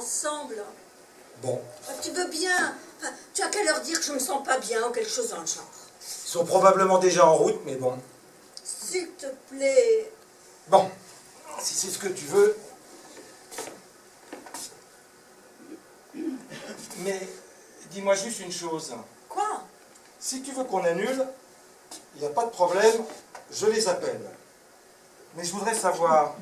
ensemble. Bon. Tu veux bien... Enfin, tu as qu'à leur dire que je me sens pas bien ou quelque chose dans le genre. Ils sont probablement déjà en route, mais bon. S'il te plaît. Bon, si c'est ce que tu veux. Mais dis-moi juste une chose. Quoi? Si tu veux qu'on annule, il n'y a pas de problème, je les appelle. Mais je voudrais savoir,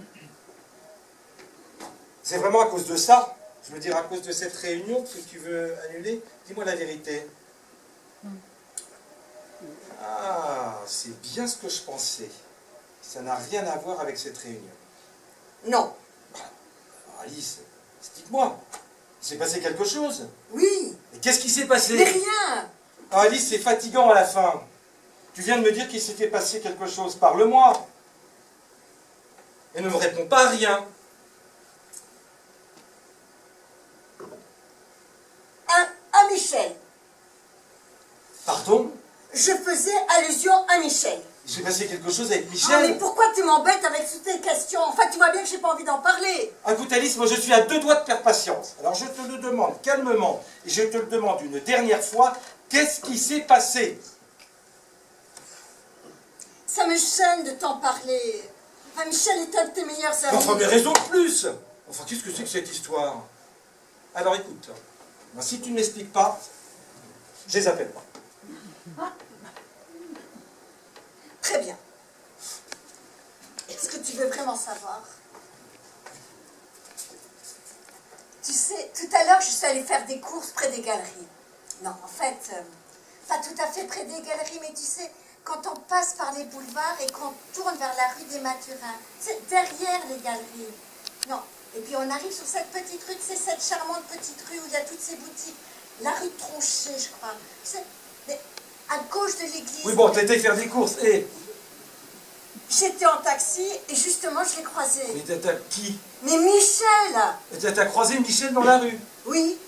c'est vraiment à cause de ça, je veux dire à cause de cette réunion que tu veux annuler? Dis-moi la vérité. Ah, c'est bien ce que je pensais. Ça n'a rien à voir avec cette réunion. Non. Alors, Alice, explique-moi. Il s'est passé quelque chose? Oui. Et qu'est-ce qui s'est passé? Mais rien. Ah, Alice, c'est fatigant à la fin. Tu viens de me dire qu'il s'était passé quelque chose. Parle-moi. Et ne me réponds pas à rien. À Michel. Pardon? Je faisais allusion à Michel. Il s'est passé quelque chose avec Ah, Michel? mais pourquoi tu m'embêtes avec toutes tes questions? Enfin, tu vois bien que j'ai pas envie d'en parler. Écoute Alice, moi je suis à 2 doigts de perdre patience. Alors je te le demande calmement, et je te le demande une dernière fois, qu'est-ce qui s'est passé? Ça me gêne de t'en parler. Enfin, Michel est un de tes meilleurs amis. Enfin, mais raison de plus. Enfin, qu'est-ce que c'est que cette histoire? Alors écoute, moi, si tu ne m'expliques pas, je les appelle pas. Très bien. Est-ce que tu veux vraiment savoir? Tu sais, tout à l'heure, je suis allée faire des courses près des galeries. Non, en fait, pas tout à fait près des galeries, mais tu sais, quand on passe par les boulevards et qu'on tourne vers la rue des Mathurins, c'est derrière les galeries. Non, et puis on arrive sur cette petite rue, c'est cette charmante petite rue où il y a toutes ces boutiques. La rue Tronchet, je crois. Tu sais, mais à gauche de l'église. Oui, bon, t'as été faire des courses, et... J'étais en taxi et justement je l'ai croisé. Mais t'as qui? Mais Michel! T'as croisé Michel dans la rue? Oui,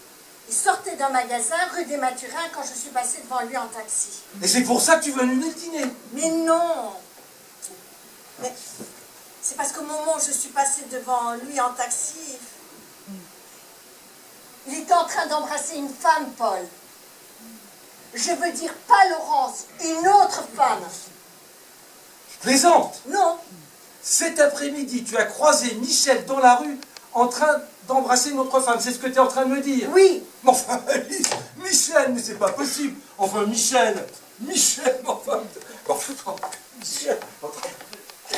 il sortait d'un magasin rue des Mathurins quand je suis passée devant lui en taxi. Et c'est pour ça que tu veux annuler le dîner? Mais non! Mais c'est parce qu'au moment où je suis passée devant lui en taxi, il était en train d'embrasser une femme, Paul. Je veux dire pas Laurence, une autre femme. Plaisante! Non, Cet après-midi, tu as croisé Michel dans la rue en train d'embrasser une autre femme. C'est ce que tu es en train de me dire? oui. Mais enfin, Alice, Michel, mais c'est pas possible. Enfin, Michel, mais enfin, Michel, enfin.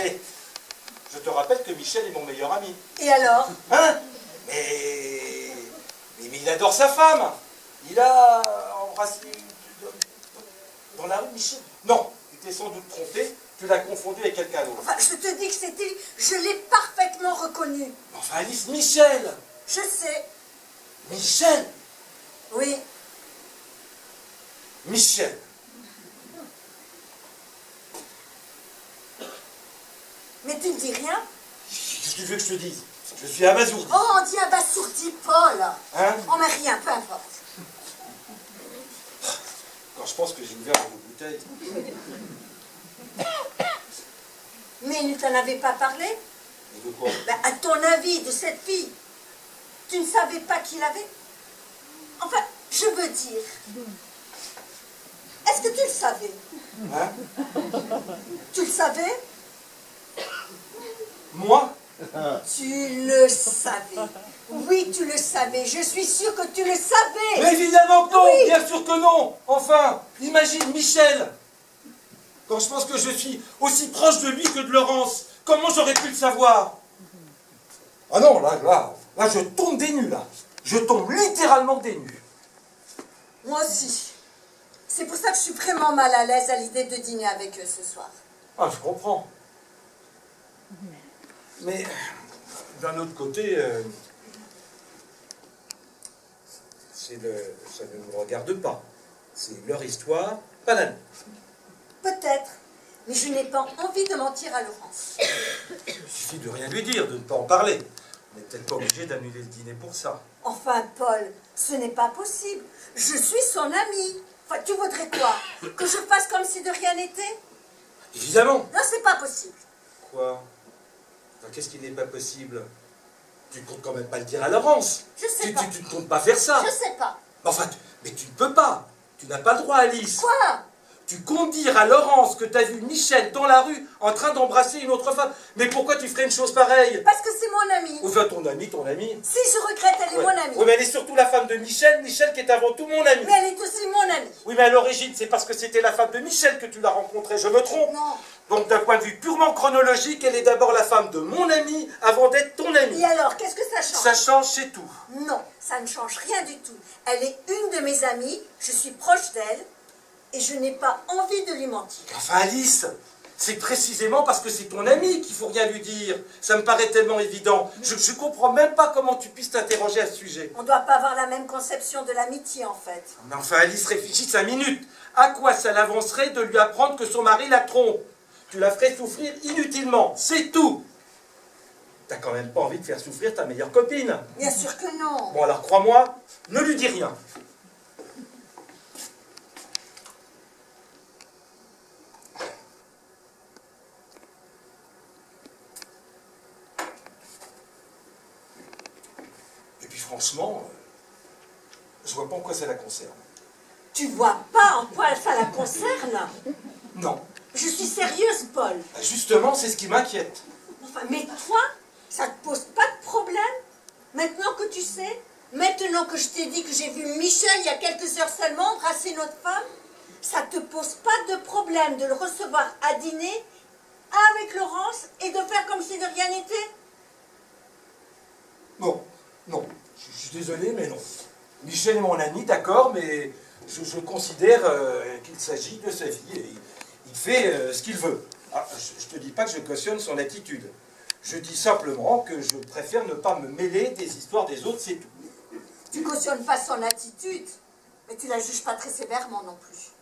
Et je te rappelle que Michel est mon meilleur ami. Et alors? Hein? Mais il adore sa femme. Il a embrassé dans la rue Michel. Non, tu t'es sans doute trompé. Tu l'as confondu avec quelqu'un d'autre. Enfin, je te dis que c'était... Je l'ai parfaitement reconnu. Enfin, Alice, Michel! Je sais. Michel! Oui. Michel! Mais tu ne dis rien? Qu'est-ce que tu veux que je te dise? Je suis abasourdi. Oh, on dit abasourdi, Paul. Hein? Oh, mais rien, peu importe. Quand je pense que j'ai ouvert vos bouteilles. Mais il ne t'en avait pas parlé? Et de quoi? Ben, à ton avis, de cette fille, tu ne savais pas qui l'avait? Enfin, je veux dire, est-ce que tu le savais? Hein? Tu le savais? Moi? Tu le savais. Oui, tu le savais. Je suis sûre que tu le savais. Mais évidemment que non! Oui. Bien sûr que non! Enfin, imagine Michel! Quand je pense que je suis aussi proche de lui que de Laurence, comment j'aurais pu le savoir? Ah non, là, je tombe des nues, là. Je tombe littéralement des nues. Moi aussi. C'est pour ça que je suis vraiment mal à l'aise à l'idée de dîner avec eux ce soir. Ah, je comprends. Mais, d'un autre côté, ça ne me regarde pas. C'est leur histoire, pas la mienne. Peut-être, mais je n'ai pas envie de mentir à Laurence. Il suffit de rien lui dire, de ne pas en parler. On n'est peut-être pas obligé d'annuler le dîner pour ça. Enfin, Paul, ce n'est pas possible. Je suis son amie. Enfin, tu voudrais quoi? Que je fasse comme si de rien n'était? Évidemment. Non, c'est pas possible. Quoi? Enfin, qu'est-ce qui n'est pas possible? tu ne comptes quand même pas le dire à Laurence. Je sais pas. Tu ne comptes pas faire ça. Je sais pas. Enfin, mais tu ne peux pas. Tu n'as pas le droit, Alice. Quoi? Tu comptes dire à Laurence que tu as vu Michel dans la rue en train d'embrasser une autre femme. Mais pourquoi tu ferais une chose pareille? Parce que c'est mon amie. Enfin, ton amie. Si je regrette, elle est mon amie. Oui, mais elle est surtout la femme de Michel. Michel qui est avant tout mon ami. Mais elle est aussi mon amie. Oui, mais à l'origine, c'est parce que c'était la femme de Michel que tu l'as rencontrée. Je me trompe? Non. Donc, d'un point de vue purement chronologique, elle est d'abord la femme de mon ami avant d'être ton ami. Et alors, qu'est-ce que ça change? Ça change, c'est tout. Non, ça ne change rien du tout. Elle est une de mes amies, je suis proche d'elle, et je n'ai pas envie de lui mentir. Enfin, Alice, c'est précisément parce que c'est ton ami qu'il faut rien lui dire. Ça me paraît tellement évident. Je comprends même pas comment tu puisses t'interroger à ce sujet. On ne doit pas avoir la même conception de l'amitié, en fait. Mais enfin, Alice, réfléchis 5 minutes. À quoi ça l'avancerait de lui apprendre que son mari la trompe? Tu la ferais souffrir inutilement, c'est tout. T'as quand même pas envie de faire souffrir ta meilleure copine. Bien sûr que non. Bon, alors crois-moi, ne lui dis rien. Et puis franchement, je vois pas en quoi ça la concerne. Tu vois pas en quoi ça la concerne? Non. Je suis sérieuse, Paul. Justement, c'est ce qui m'inquiète. Enfin, mais toi, ça te pose pas de problème? Maintenant que tu sais, maintenant que je t'ai dit que j'ai vu Michel il y a quelques heures seulement embrasser notre femme, ça te pose pas de problème de le recevoir à dîner avec Laurence et de faire comme si de rien n'était? Non. Je suis désolé, mais non. Michel est mon ami, d'accord, mais je considère qu'il s'agit de sa vie et il fait ce qu'il veut. Ah, je te dis pas que je cautionne son attitude. Je dis simplement que je préfère ne pas me mêler des histoires des autres, c'est tout. Tu cautionnes pas son attitude, mais tu la juges pas très sévèrement non plus.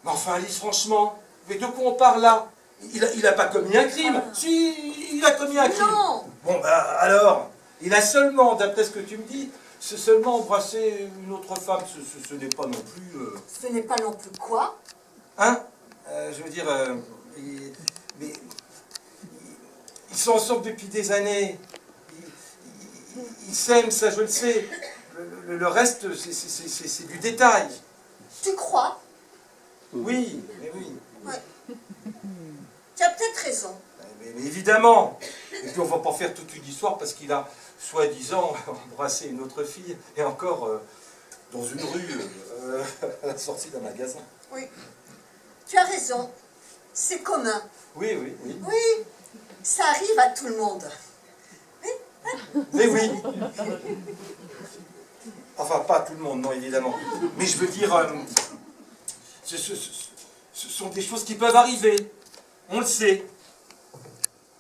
Mais enfin, Alice, franchement, mais de quoi on parle là? Il a pas commis un crime. Si, il a commis un crime. Non. Bon, bah alors, il a seulement, d'après ce que tu me dis, c'est seulement embrasser une autre femme. Ce n'est pas non plus... Ce n'est pas non plus quoi? Hein? Je veux dire, mais ils sont ensemble depuis des années. Ils s'aiment, ça je le sais. Le reste, c'est du détail. Tu crois? Oui, mais oui. Ouais. Tu as peut-être raison. Mais évidemment. Et puis on va pas faire toute une histoire parce qu'il a, soi-disant, embrassé une autre fille, et encore dans une rue, à la sortie d'un magasin. Oui. Tu as raison. C'est commun. Oui. Oui. Ça arrive à tout le monde. Oui. Mais oui. Enfin, pas tout le monde, non, évidemment. Mais je veux dire, ce sont des choses qui peuvent arriver. On le sait.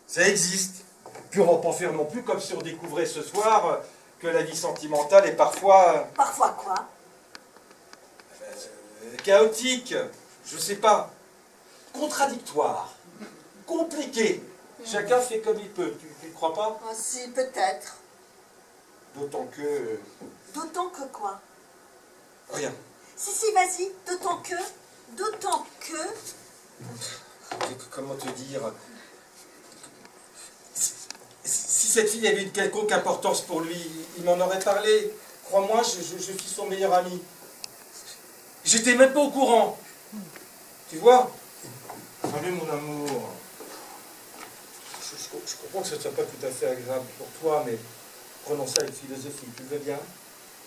Ça existe. Puis on va pas faire non plus comme si on découvrait ce soir que la vie sentimentale est parfois... Parfois quoi? Chaotique, je sais pas. Contradictoire. Compliqué. Chacun fait comme il peut. Tu ne crois pas? Ah, si, peut-être. D'autant que... D'autant que quoi? Rien. Si, vas-y. D'autant que... Comment te dire? Si cette fille avait une quelconque importance pour lui, il m'en aurait parlé. Crois-moi, je suis son meilleur ami. J'étais même pas au courant. Tu vois? Allez, mon amour. Je comprends que ce ne soit pas tout à fait agréable pour toi, mais prenons ça avec philosophie. Tu le veux bien?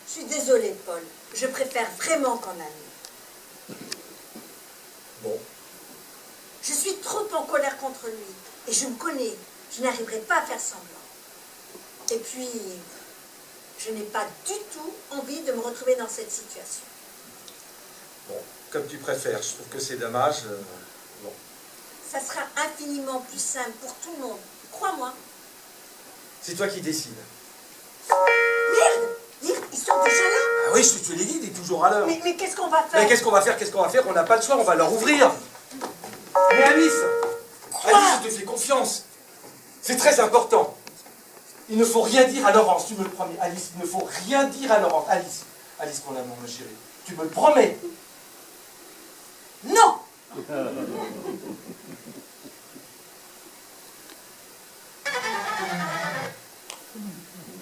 Je suis désolée, Paul. Je préfère vraiment qu'en ami. Bon. Je suis trop en colère contre lui. Et je me connais. Je n'arriverai pas à faire semblant. Et puis, je n'ai pas du tout envie de me retrouver dans cette situation. Bon, comme tu préfères. Je trouve que c'est dommage. Bon. Ça sera infiniment plus simple pour tout le monde. Crois-moi. C'est toi qui décides. Merde, ils sont déjà là. Ah oui, je te l'ai dit, il est toujours à l'heure. Mais qu'est-ce qu'on va faire? Mais qu'est-ce qu'on va faire? On n'a pas le choix, on va leur ouvrir. Mais Alice, je te fais confiance. C'est très important. Il ne faut rien dire à Laurence, tu me le promets. Alice, il ne faut rien dire à Laurence. Alice, mon amour, ma chérie, tu me le promets. Non.